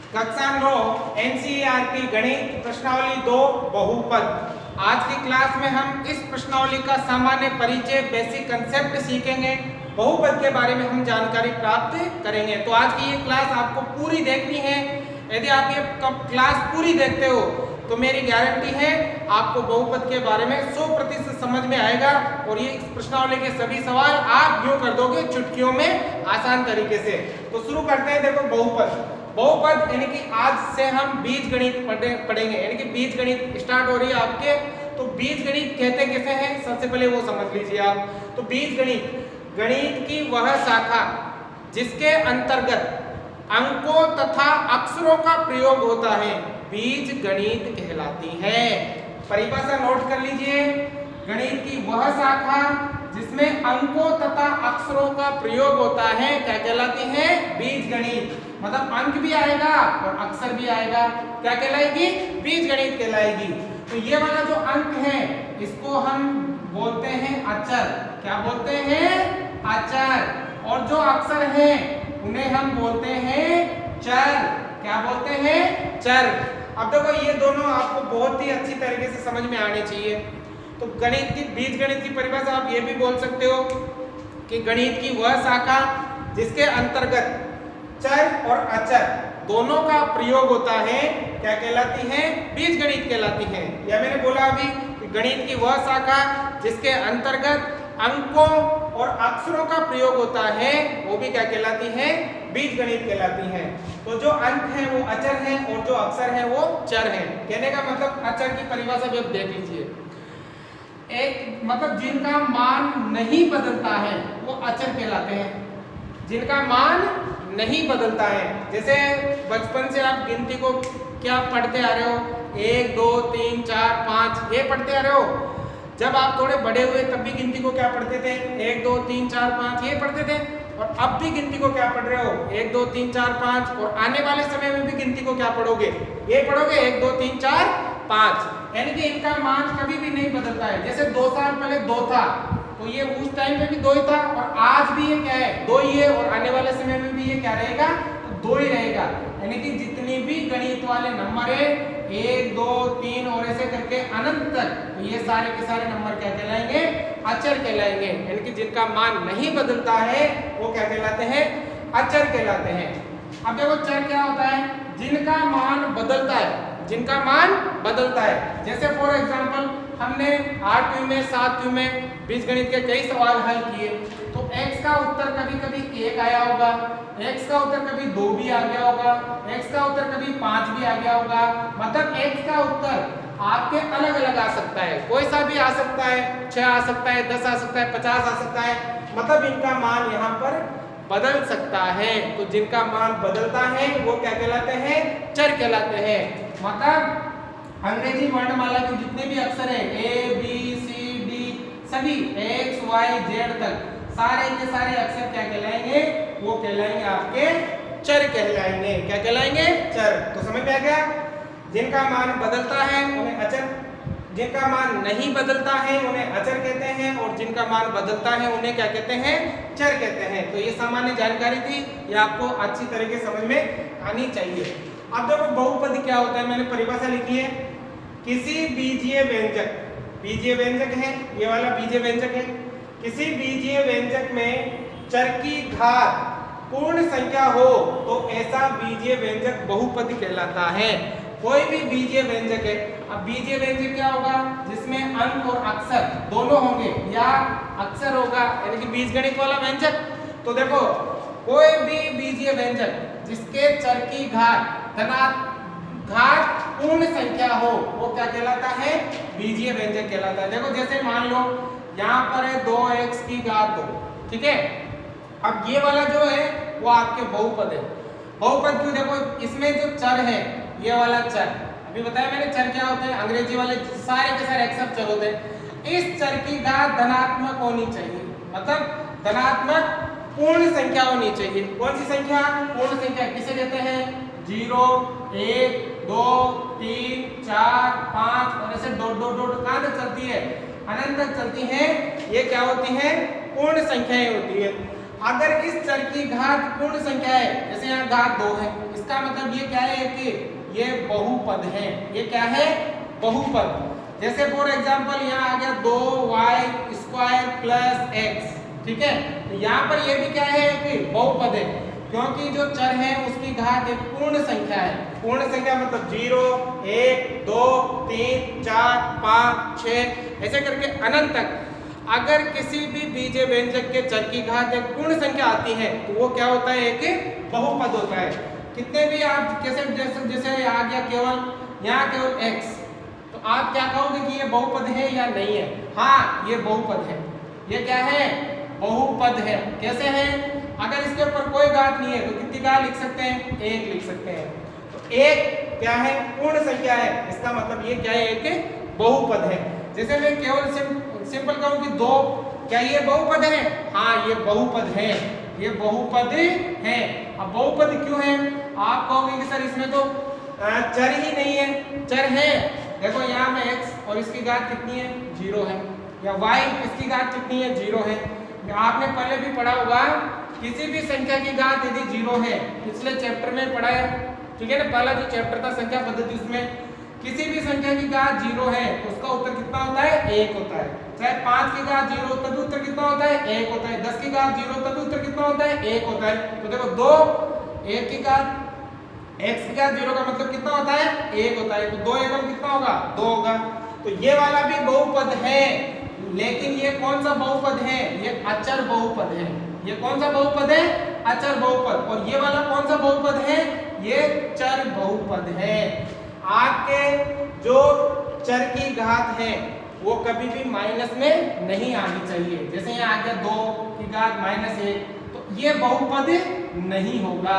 कक्षा 9 एनसीईआरटी गणित प्रश्नावली 2 बहुपद। आज की क्लास में हम इस प्रश्नावली का सामान्य परिचय, बेसिक कंसेप्ट सीखेंगे। बहुपद के बारे में हम जानकारी प्राप्त करेंगे। तो आज की ये क्लास आपको पूरी देखनी है। यदि आप ये क्लास पूरी देखते हो तो मेरी गारंटी है आपको बहुपद के बारे में 100% समझ में आएगा और ये प्रश्नावली के सभी सवाल आप यूं कर दोगे चुटकियों में आसान तरीके से। तो शुरू करते हैं। देखो बहुपद यानी कि आज से हम बीजगणित पढ़ेंगे, यानी कि बीजगणित स्टार्ट हो रही है आपके। तो बीजगणित कहते कैसे हैं, सबसे पहले वो समझ लीजिए आप। तो बीजगणित गणित की वह शाखा जिसके अंतर्गत अंकों तथा अक्षरों का प्रयोग होता है बीज गणित कहलाती है। परिभाषा नोट कर लीजिए। गणित की वह शाखा जिसमें अंकों तथा अक्षरों का प्रयोग होता है क्या कहलाती है? बीज गणित। मतलब अंक भी आएगा और अक्षर भी आएगा, क्या कहलाएगी? बीज गणित कहलाएगी। तो ये वाला जो अंक है इसको हम बोलते हैं अचर। क्या बोलते हैं? अचर। और जो अक्षर है उन्हें हम बोलते हैं चर। क्या बोलते हैं? चर। अब देखो ये दोनों आपको बहुत ही अच्छी तरीके से समझ में आने चाहिए। तो गणित की बीजगणित की परिभाषा आप ये भी बोल सकते हो कि गणित की वह शाखा जिसके अंतर्गत चर और अचर दोनों का प्रयोग होता है क्या कहलाती है? बीजगणित कहलाती है। या मैंने बोला अभी कि गणित की वह शाखा जिसके अंतर्गत अंकों और अक्षरों का प्रयोग होता है वो भी क्या कहलाती है? बीजगणित कहलाती है। तो जो अंक है वो अचर है और जो अक्षर है वो चर है। कहने का मतलब अचर की परिभाषा भी आप देख लीजिए। एक मतलब जिनका मान नहीं बदलता है वो अचर कहलाते हैं। जिनका मान नहीं बदलता है, जैसे बचपन से आप गिनती को क्या पढ़ते आ रहे हो, 1 2 3 4 5 ये पढ़ते आ रहे हो। जब आप थोड़े बड़े हुए तब भी गिनती को क्या पढ़ते थे? 1 2 3 4 5 ये पढ़ते थे। और अब भी गिनती को क्या पढ़ रहे हो? 1 2 3 4 5। और आने वाले समय में भी गिनती को क्या पढ़ोगे? ये पढ़ोगे 1 2 3 4 5। यानी कि इनका मान कभी भी नहीं बदलता है। जैसे 2 साल पहले 2 था तो ये उस टाइम पे भी 2 ही था और आज भी ये क्या है? 2 ही है। और आने वाले समय में भी ये क्या रहेगा? तो 2 ही रहेगा। यानी कि जितनी भी गणित वाले नंबर है 1 2 3 और ऐसे करके अनंत तक, तो ये सारे के सारे नंबर क्या कहलाएंगे? अचर कहलाएंगे। यानी कि जिनका मान नहीं बदलता है वो क्या कहलाते हैं? अचर कहलाते हैं। अब देखो चर क्या होता है? जिनका मान बदलता है। जिनका मान बदलता है। जैसे फॉर एग्जांपल हमने 8वीं में 7वीं में बीजगणित के कई सवाल हल किए। तो x का उत्तर कभी कभी 1 आया होगा, x का उत्तर कभी 2 भी आ गया होगा, x का उत्तर कभी 5 भी आ गया होगा। मतलब x का उत्तर आपके अलग अलग आ सकता है, कोई सा भी आ सकता है, 6 आ सकता है, 10 आ सकता है, 50 आ सकता है। मतलब इनका मान यहाँ पर बदल सकता है। तो जिनका मान बदलता है वो क्या कहलाते हैं? चर कहलाते हैं। मतलब अंग्रेजी वर्णमाला के जितने भी अक्षर हैं A B C D सभी X Y Z तक सारे के सारे अक्षर क्या कहलाएंगे? वो कहलाएंगे आपके चर कहलाएंगे। क्या कहलाएंगे? चर। तो समझ में आ गया? जिनका मान बदलता है उन्हें अचर, जिनका मान नहीं बदलता है उन्हें अचर कहते हैं और जिनका मान बदलता है उन्हें क्या कहते हैं? चर कहते हैं। तो ये सामान्य जानकारी थी, ये आपको अच्छी तरीके समझ में आनी चाहिए। अब देखो बहुपद क्या होता है, मैंने परिभाषा लिखी है। किसी बीजीय व्यंजक, बीजीय व्यंजक है ये वाला बीजीय व्यंजक है। किसी बीजीय व्यंजक में चर की घात पूर्ण संख्या हो तो ऐसा बीजीय व्यंजक बहुपद कहलाता है। कोई भी बीजीय व्यंजक है। अब बीजीय व्यंजक क्या होगा? जिसमें अंक और अक्षर दोनों होंगे या अक्षर होगा, यानी कि बीजगणित वाला व्यंजक। तो देखो कोई भी बीजीय व्यंजक जिसके चर की घात पूर्ण संख्या हो वो क्या कहलाता है? बीजीय व्यंजक कहलाता है। देखो जैसे मान लो यहाँ पर है 2x की घात 2, ठीक है। अब ये वाला जो है वो आपके बहुपद है। बहुपद क्यों? देखो इसमें जो चर है ये वाला चर, अभी बताया मैंने चर क्या होते हैं, अंग्रेजी वाले सारे के सारे अक्षर चर होते हैं। इस चर की घात धनात्मक होनी चाहिए। मतलब धनात्मक पूर्ण संख्या होनी चाहिए। कौन सी संख्या? पूर्ण संख्या। किसे कहते हैं? 0 1 2 3 4 5 और ऐसे डॉट डॉट डॉट कहां तक चलती है? अनंत तक चलती है। ये क्या होती है? पूर्ण संख्याएं होती है। अगर इस चर की घात पूर्ण संख्या है, जैसे यहाँ घात 2 है, इसका मतलब ये क्या है कि ये बहुपद है। ये क्या है? बहुपद। जैसे फॉर एग्जांपल यहाँ आ गया 2y² प्लस x, ठीक है। तो यहाँ पर ये भी क्या है कि बहुपद है, क्योंकि जो चर है उसकी घात एक पूर्ण संख्या है। पूर्ण संख्या मतलब 0, 1, 2, 3, 4, 5, 6 ऐसे करके अनंत तक। अगर किसी भी बीजीय व्यंजक के चर की घात एक पूर्ण संख्या आती है तो वो क्या होता है? एक बहुपद होता है। कितने भी आप कैसे जैसे आ गया केवल यहाँ केवल x, तो आप क्या कहोगे कि ये बहुपद है या नहीं है? हाँ, ये बहुपद है। ये क्या है? बहुपद है। कैसे है? अगर इसके ऊपर कोई घात नहीं है तो कितनी घात लिख सकते हैं? 1 लिख सकते हैं। तो 1 क्या है? पूर्ण संख्या है। इसका मतलब ये क्या है? एक बहुपद है। जैसे मैं केवल सिंपल कहूं कि 2, क्या ये बहुपद है? हाँ, ये बहुपद है। ये बहुपद है। अब बहुपद क्यों है? आप कहोगे कि सर इसमें तो चर ही नहीं है। चर है, देखो यहाँ में x और इसकी घात कितनी है? 0 है। या y, इसकी घात कितनी है? 0 है। आपने पहले भी पढ़ा होगा, किसी भी संख्या की घात यदि 0 है, पिछले चैप्टर में पढ़ा है, ठीक है ना, पहला जो चैप्टर था संख्या पद्धति, उसमें किसी भी संख्या की घात 0 है तो उसका उत्तर कितना होता है? 1 होता है। चाहे 5 की घात 0 तब भी उत्तर कितना होता है? 1 होता है। 10 की घात 0 तब भी उत्तर कितना होता है? 1 होता है। तो देखो 2, 1 की घात x की घात 0 का मतलब कितना होता है? 1 होता है। तो 2 एकम कितना होगा? 2 होगा। तो ये वाला भी बहुपद है, लेकिन ये कौन सा बहुपद है? ये अचर बहुपद है। ये कौन सा बहुपद है? अचर बहुपद। और ये वाला कौन सा बहुपद है? ये चर बहुपद है। आपके जो चर की घात है वो कभी भी माइनस में नहीं आनी चाहिए। जैसे यहाँ आ गया 2 की घात -1, तो ये बहुपद नहीं होगा।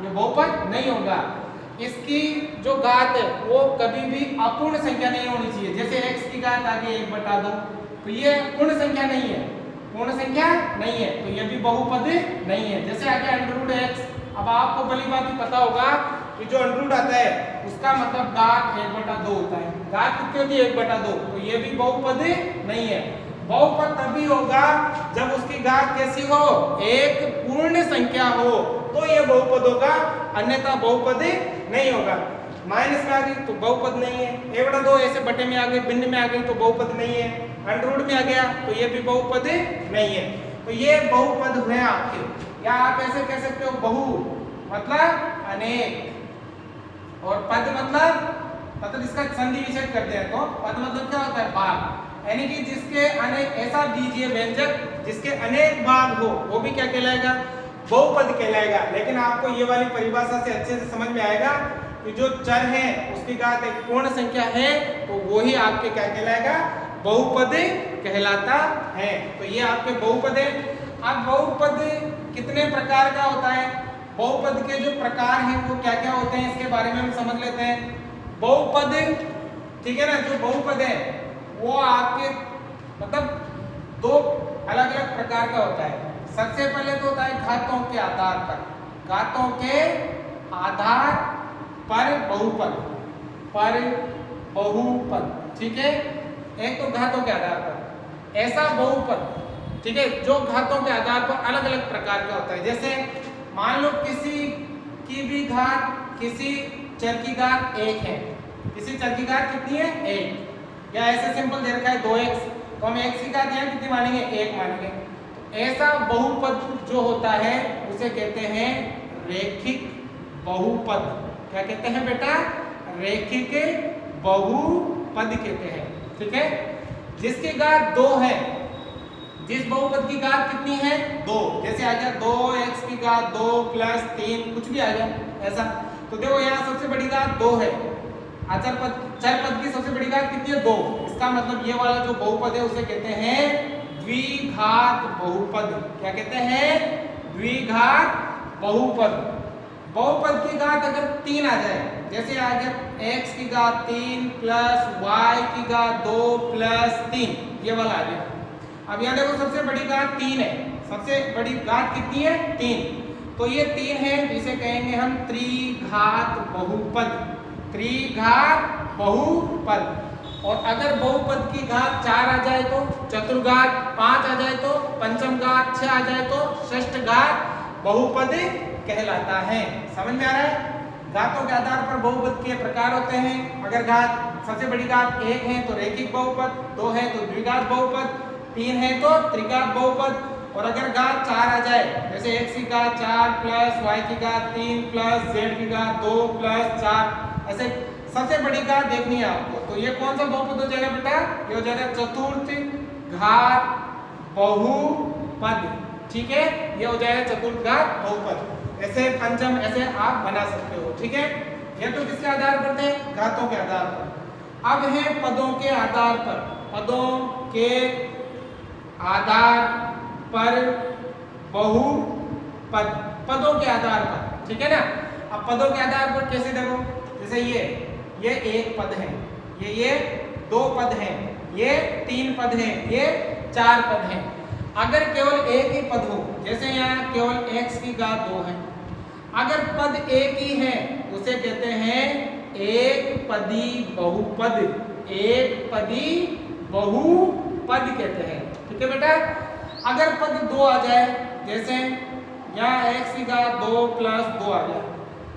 ये बहुपद नहीं होगा। इसकी जो घात है वो कभी भी अपूर्ण संख्या नहीं होनी चाहिए। जैसे x की घात आगे 1/2, तो ये पूर्ण संख्या नहीं है। पूर्ण संख्या नहीं है, तो ये भी बहुपद नहीं है। जैसे आ गया √x। अब आपको भली बात ही पता होगा कि जो √ आता है उसका मतलब घात 1/2 होता है। घात कितनी होती है? 1/2। तो ये भी बहुपद नहीं है। बहुपद तभी होगा जब उसकी घात कैसी हो? एक पूर्ण संख्या हो, तो ये बहुपद होगा, अन्यथा बहुपद नहीं होगा। माइनस में आ गई तो बहुपद नहीं है। 1/2 ऐसे बटे में आ गई, भिन्न में आ गई तो बहुपद नहीं है। √ में आ गया तो ये भी बहुपद नहीं है। तो ये बहुपद हुए आपके, या आप ऐसे कह सकते हो बहु मतलब अनेक, और पद मतलब इसका संधि विच्छेद करते हैं तो पद मतलब क्या होता है? भाग। यानी कि जिसके अनेक, ऐसा बीजीय व्यंजक जिसके अनेक भाग हो वो भी क्या कहलाएगा? बहुपद कहलाएगा। लेकिन आपको ये वाली परिभाषा से अच्छे से समझ में आएगा कि जो चर है उसकी घात एक पूर्ण संख्या है तो वो ही आपके क्या कहलाएगा? बहुपद कहलाता है। तो ये आपके बहुपद है। अब बहुपद कितने प्रकार का होता है? बहुपद के जो प्रकार हैं वो क्या क्या होते हैं इसके बारे में हम समझ लेते हैं। बहुपद, ठीक है ना, जो बहुपद है वो आपके मतलब 2 अलग अलग प्रकार का होता है। सबसे पहले तो होता है घातों के आधार पर। घातों के आधार पर बहुपद, पर बहुपद, ठीक है। एक तो घातों के आधार पर ऐसा बहुपद, ठीक है, जो घातों के आधार पर अलग अलग प्रकार का होता है। जैसे मान लो किसी की भी घात, किसी चर की घात 1 है, किसी चर की घात कितनी है? 1। या ऐसे सिंपल दे रखा है 2x, तो हम x की घात यहाँ कितनी मानेंगे? 1 मानेंगे। तो ऐसा बहुपद जो होता है उसे कहते हैं रेखिक बहुपद। क्या कहते हैं बेटा? रेखिक बहुपद कहते हैं, ठीक है। जिसकी घात 2 है, जिस बहुपद की घात कितनी है? 2। जैसे आ गया 2x की घात 2 + 3, कुछ भी आ गया ऐसा। तो देखो यहाँ सबसे बड़ी घात 2 है। अचर पद, चर पद की सबसे बड़ी घात कितनी है? 2। इसका मतलब ये वाला जो बहुपद है उसे कहते हैं द्विघात बहुपद। क्या कहते हैं? द्विघात बहुपद। बहुपद की घात अगर 3 आ जाए, जैसे आ गया x की घात 3 + y की घात 2 + 3, ये वाला आ गया। अब यहाँ देखो सबसे बड़ी घात 3 है। सबसे बड़ी घात कितनी है? 3। तो ये 3 है, इसे कहेंगे हम त्रिघात बहुपद। त्रिघात बहुपद। और अगर बहुपद की घात 4 आ जाए तो, चतुर्घात 5 आ जाए तो, पंचम घात 6 आ जाए तो षष्ठ घात बहुपद कहलाता है। समझ में आ रहा है? घातों के आधार पर बहुपद के प्रकार होते हैं। अगर घात सबसे बड़ी घात 1 है तो रैखिक बहुपद, 2 है तो द्विघात बहुपद, 3 है तो त्रिघात बहुपद। और अगर घात 4 आ जाए, जैसे x की घात 4 प्लस y की घात 3 प्लस z की घात 2 प्लस 4, ऐसे सबसे बड़ी घात देखनी है आपको, तो ये कौन सा बहुपद हो जाएगा बेटा? ये हो जाएगा चतुर्थ घात बहुपद। ठीक है, ये हो जाएगा चतुर्थ घात बहुपद। ऐसे पंचम ऐसे आप बना सकते हो। ठीक है, ये तो किसके आधार पर थे? घातों के आधार पर। अब है पदों के आधार पर। पदों के आधार पर बहुपद, पदों के आधार पर। ठीक है ना? अब पदों के आधार पर कैसे देखो, जैसे ये एक पद है, ये 2 पद हैं, ये 3 पद हैं, ये 4 पद हैं। अगर केवल एक ही पद हो, जैसे यहाँ केवल x की घात 2 है, अगर पद एक ही है उसे कहते हैं एक पदी बहुपद। एक पदी बहुपद कहते हैं। ठीक है बेटा? अगर पद 2 आ जाए, जैसे यहाँ x की घात 2 प्लस 2 आ जाए,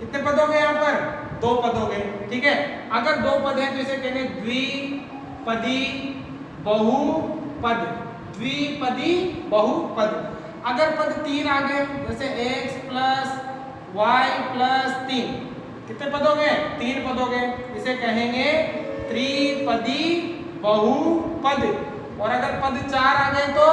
कितने पद हो गए? यहाँ पर 2 पद हो गए। ठीक है, अगर 2 पद है तो इसे कहेंगे द्विपदी बहुपद। द्विपदी बहुपद। अगर पद 3 आ गए, जैसे x प्लस y प्लस 3, कितने पद हो गए? 3 पद हो गए, इसे कहेंगे त्रिपदी बहुपद। और अगर पद 4 आ गए तो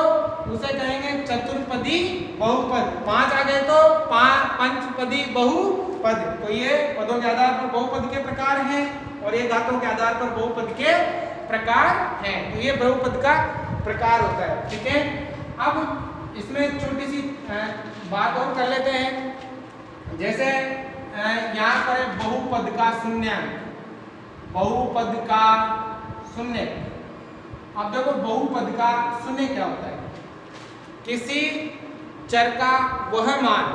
उसे कहेंगे चतुर्पदी बहुपद। 5 आ गए तो पंचपदी बहुपद। तो ये पदों के आधार पर बहुपद के प्रकार हैं और ये घातों के आधार पर बहुपद के प्रकार हैं। तो ये बहुपद का प्रकार होता है। ठीक है, अब इसमें छोटी सी बात और कर लेते हैं। जैसे यहाँ पर बहुपद का शून्यांक, बहुपद का शून्य। अब देखो बहुपद का शून्य क्या होता है? किसी चर का वह मान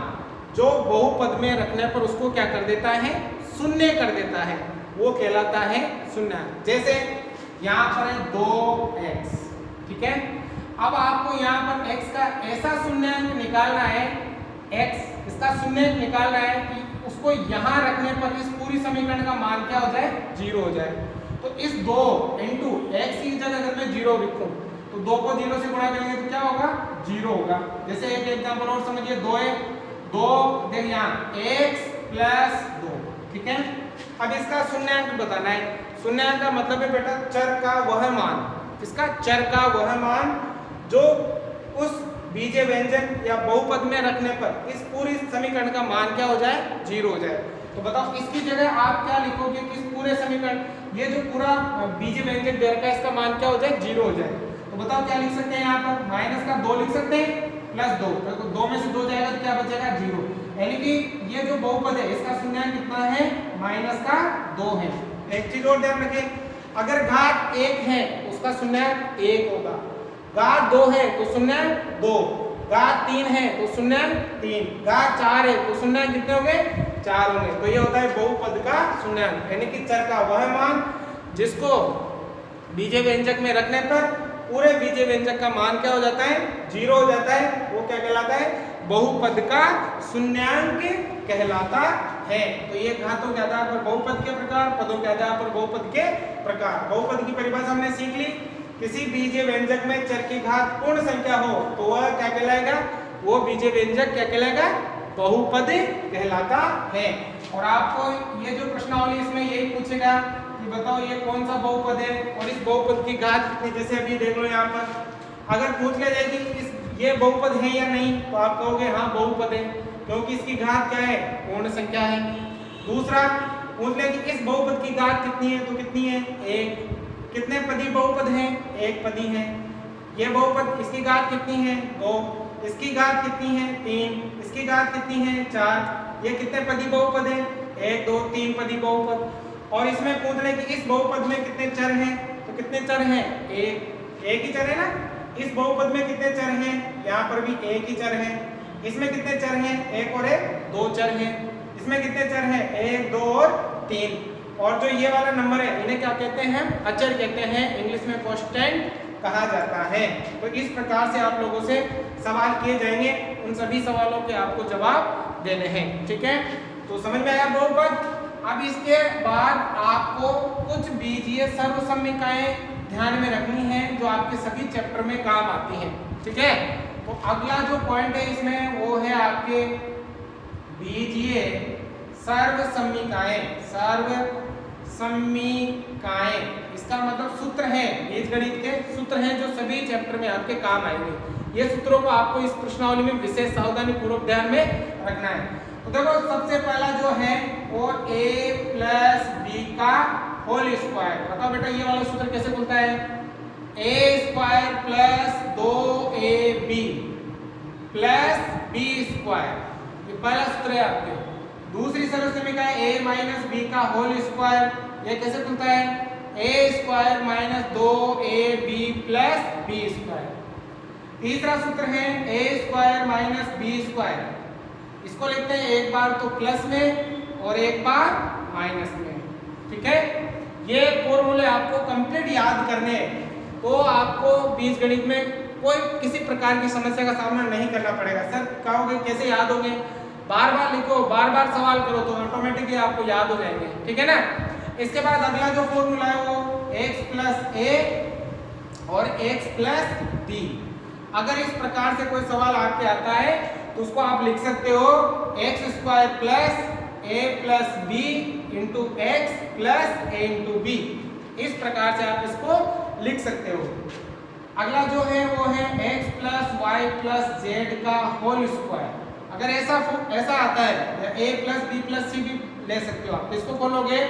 जो बहुपद में रखने पर उसको क्या कर देता है? शून्य कर देता है, वो कहलाता है शून्यांक। जैसे यहाँ पर है 2x। ठीक है, अब आपको यहाँ पर x का ऐसा शून्यांक निकालना है, x इसका शून्यांक निकालना है कि उसको यहाँ रखने पर इस पूरी समीकरण का मान क्या हो जाए? 0 हो जाए। तो इस 2 इंटू x की जगह अगर मैं 0 लिखूं तो 2 को 0 से गुणा करेंगे तो क्या होगा? 0 होगा। जैसे एक एग्जांपल और समझिए, 2 है, 2 देख यहाँ x प्लस 2। ठीक है, अब इसका शून्यांक बताना है। शून्यांक का मतलब है बेटा चर का वह मान, इसका चर का वह मान जो उस बीजीय व्यंजक या बहुपद में रखने पर इस पूरी समीकरण का मान क्या हो जाए? 0 हो जाए। तो बताओ इसकी जगह आप क्या लिखोगे कि इस पूरे समीकरण, ये जो पूरा बीजीय व्यंजक दे रखा है, इसका मान क्या हो जाए? 0 हो जाए। तो बताओ क्या लिख सकते हैं? यहाँ पर माइनस का 2 लिख सकते हैं, प्लस 2, तो 2 में से 2 जाएगा तो क्या बचेगा? 0। यानी कि ये जो बहुपद है इसका शून्यांक कितना है? माइनस का 2 है। एक चीज और ध्यान रखें, अगर घात 1 है उसका शून्यांक 1 होगा, घात 2 है तो शून्यांक 2, घात 3 है तो शून्यांक 3, घात 4 है तो शून्यांक कितने हो गए? 4 होंगे। तो ये होता है बहुपद का शून्यांक, यानी कि चर का वह मान जिसको बीजीय व्यंजक में रखने पर पूरे बीजीय व्यंजक का मान क्या हो जाता है? 0 हो जाता है। वो क्या कहलाता है? बहुपद का शून्यांक कहलाता है। तो ये घातों के आधार पर बहुपद के प्रकार, पदों के आधार पर बहुपद के प्रकार। बहुपद की परिभाषा हमने सीख ली। किसी बीजीय व्यंजक में चर की घात पूर्ण संख्या हो तो वह क्या कहलाएगा? वो बीजीय व्यंजक क्या कहलाएगा? बहुपद कहलाता है। और आपको ये जो प्रश्नावली इसमें यही पूछेगा कि बताओ ये कौन सा बहुपद है और इस बहुपद की घात कितनी। जैसे अभी देख लो यहाँ पर अगर पूछ लिया जाए कि ये बहुपद है या नहीं तो आप कहोगे हाँ बहुपद है, क्योंकि इसकी घात क्या है? पूर्ण संख्या है। दूसरा पूछ लिया कि इस बहुपद की घात कितनी है तो कितनी है? 1। कितने पदी बहुपद हैं? 1 पदी है। ये बहुपद इसकी घात कितनी है? 2। इसकी घात कितनी है? 3। इसकी घात कितनी है? 4। ये कितने पदी बहुपद है? 1 2 3 पदी बहुपद। और इसमें पूछ रहे कि इस बहुपद में कितने चर हैं तो कितने चर हैं? एक ही चर है ना। इस बहुपद में कितने चर हैं? यहाँ पर भी एक ही चर है। इसमें कितने चर हैं? 1 और 1 2 चर हैं। इसमें कितने चर हैं? 1 2 और 3। और जो ये वाला नंबर है इन्हें क्या कहते हैं, अचर कहते हैं, इंग्लिश में कांस्टेंट कहा जाता है। तो इस प्रकार से आप लोगों से सवाल किए जाएंगे, उन सभी सवालों के आपको जवाब देने हैं। ठीक है, तो समझ में आया बहुपद। अब इसके बाद आपको कुछ बीजीय सर्वसम्मिकाएं ध्यान में रखनी है जो आपके सभी चैप्टर में काम आती हैं। ठीक है, तो अगला जो पॉइंट है इसमें वो है आपके बीजीय सर्वसम्मिकाएं। सर्वसम्मिकाएं इसका मतलब सूत्र है, बीजगणित के सूत्र हैं जो सभी चैप्टर में आपके काम आएंगे। ये सूत्रों को आपको इस प्रश्नावली में विशेष सावधानी पूर्वक ध्यान में रखना है। तो देखो सबसे पहला जो है वो a प्लस बी का होल स्क्वायर। बताओ बेटा ये वाला सूत्र कैसे खुलता है, a square plus 2ab plus b square, ये पहला सूत्र है आपके। दूसरी सर्वसम्मिका है a माइनस b का होल स्क्वायर, ये कैसे खुलता है, a square minus 2ab plus b square. तीसरा सूत्र है a square minus b square, इसको लिखते हैं एक बार तो प्लस में और एक बार माइनस में। ठीक है, ये फॉर्मूले आपको कंप्लीट याद करने हैं तो आपको बीजगणित में कोई किसी प्रकार की समस्या का सामना नहीं करना पड़ेगा। सर कहोगे कैसे याद होंगे, बार बार लिखो, बार बार सवाल करो तो ऑटोमेटिकली आपको याद हो जाएंगे। ठीक है ना। इसके बाद अगला जो फॉर्मूला है वो x प्लस a और x प्लस b। अगर इस प्रकार से कोई सवाल आपके आता है तो उसको आप लिख सकते हो x square plus a plus b into x plus a into b. इस प्रकार से आप इसको लिख सकते हो। अगला जो है वो है x plus Y plus Z का होल स्क्वायर। अगर ऐसा आता है a plus B plus C भी ले सकते हो आप, इसको खोलोगे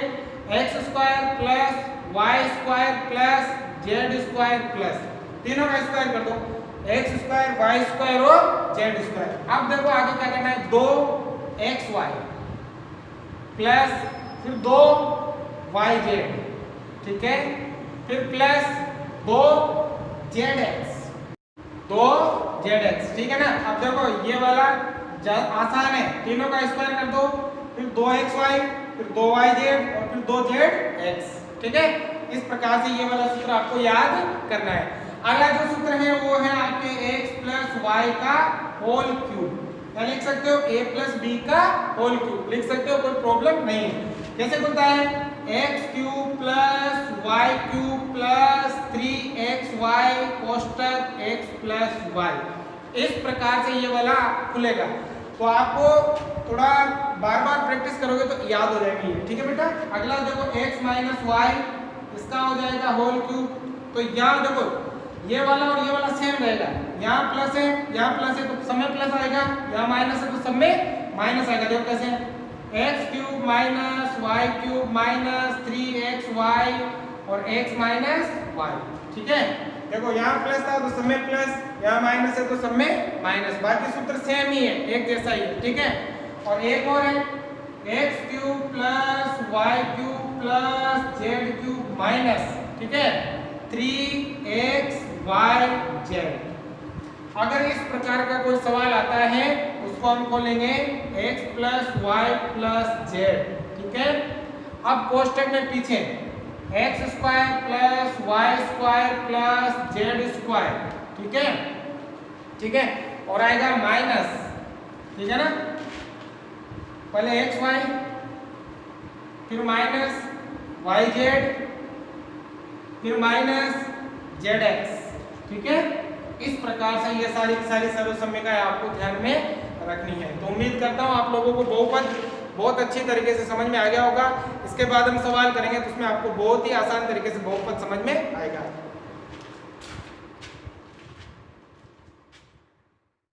X square plus Y square plus Z square plus, तीनों का स्क्वायर कर दो, एक्स स्क्वायर वाई स्क्वायर और जेड स्क्वायर। अब देखो आगे क्या करना है, 2xy प्लस फिर 2yz, ठीक है, फिर प्लस 2zx, 2zx। ठीक है ना। अब देखो ये वाला आसान है, तीनों का स्क्वायर कर दो, फिर 2xy फिर 2yz और फिर 2zx। ठीक है, इस प्रकार से ये वाला सूत्र आपको याद करना है। अगला जो सूत्र है वो है आपके x प्लस वाई का होल क्यूब, या लिख सकते हो a प्लस बी का होल क्यूब, लिख सकते हो, कोई प्रॉब्लम नहीं है। कैसे खुलता है, x cube plus y cube plus 3xy कोष्टक x प्लस वाई। इस प्रकार से ये वाला खुलेगा। तो आपको थोड़ा बार बार प्रैक्टिस करोगे तो याद हो जाएगी। ठीक है बेटा। अगला देखो x माइनस वाई, इसका हो जाएगा होल क्यूब। तो यहाँ देखो ये वाला और ये वाला सेम रहेगा, यहाँ प्लस है यहाँ प्लस है तो सब में प्लस आएगा, यहाँ माइनस है तो सब में माइनस आएगा। देखो कैसे, x cube minus y cube minus 3xy और x माइनस वाई। ठीक है, देखो यहाँ प्लस था तो सब में प्लस, यहाँ माइनस है तो सब में माइनस, बाकी सूत्र सेम ही है, एक जैसा ही है। ठीक है, और एक और है x cube plus y cube plus z cube minus, ठीक है, 3xyz। अगर इस प्रकार का कोई सवाल आता है उसको हम खोलेंगे x plus Y plus z. ठीक है, अब कोष्टक में पीछे x square plus Y square plus Z square. ठीक है, ठीक है, और आएगा माइनस, ठीक है ना, पहले एक्स वाई फिर माइनस वाई जेड फिर माइनस जेड एक्स। ठीक है, इस प्रकार से ये सारी सर्वसम्मिकाएं आपको ध्यान में रखनी है। तो उम्मीद करता हूँ आप लोगों को बहुपद बहुत अच्छी तरीके से समझ में आ गया होगा। इसके बाद हम सवाल करेंगे तो उसमें आपको बहुत ही आसान तरीके से बहुपद समझ में आएगा।